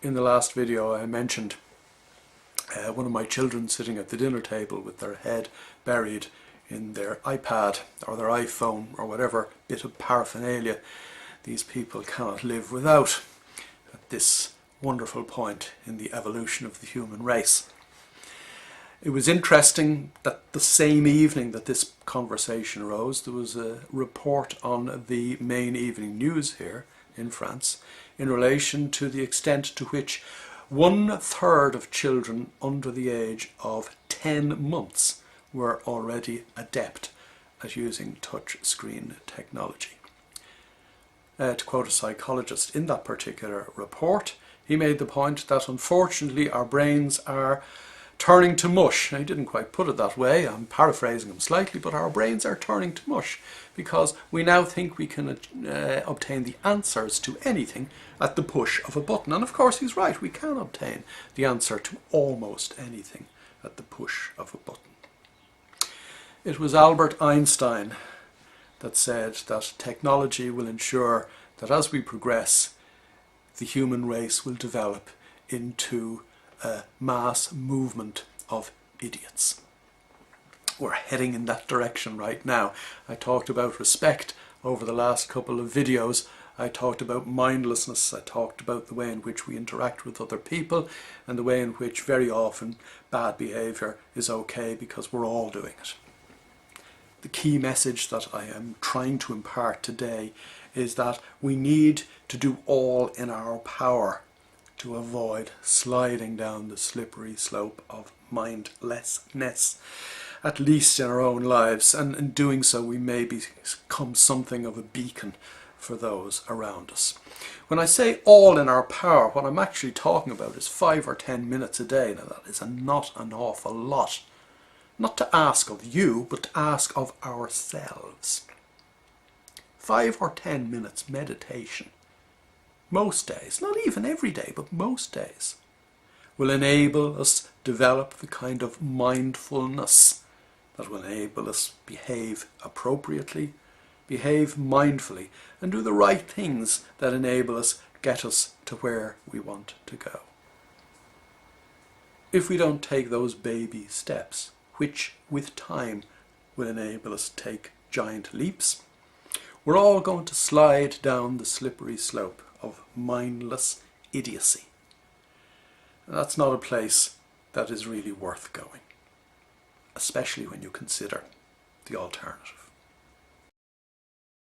In the last video I mentioned one of my children sitting at the dinner table with their head buried in their iPad or their iPhone or whatever bit of paraphernalia these people cannot live without at this wonderful point in the evolution of the human race. It was interesting that the same evening that this conversation arose, there was a report on the main evening news here in France in relation to the extent to which 1/3 of children under the age of 10 months were already adept at using touch screen technology. To quote a psychologist in that particular report, he made the point that unfortunately our brains are turning to mush. Now, he didn't quite put it that way, I'm paraphrasing him slightly, but our brains are turning to mush because we now think we can obtain the answers to anything at the push of a button. And of course he's right, we can obtain the answer to almost anything at the push of a button. It was Albert Einstein that said that technology will ensure that as we progress, the human race will develop into a mass movement of idiots. We're heading in that direction right now. I talked about respect over the last couple of videos. I talked about mindlessness. I talked about the way in which we interact with other people and the way in which very often bad behaviour is okay because we're all doing it. The key message that I am trying to impart today is that we need to do all in our power to avoid sliding down the slippery slope of mindlessness, at least in our own lives, and in doing so we may become something of a beacon for those around us. When I say all in our power, what I'm actually talking about is 5 or 10 minutes a day. Now that is not an awful lot. Not to ask of you, but to ask of ourselves. 5 or 10 minutes meditation, most days, not even every day, but most days, will enable us develop the kind of mindfulness that will enable us behave appropriately, behave mindfully, and do the right things that enable us, get us to where we want to go. If we don't take those baby steps, which with time will enable us to take giant leaps, we're all going to slide down the slippery slope of mindless idiocy. And that's not a place that is really worth going, especially when you consider the alternative.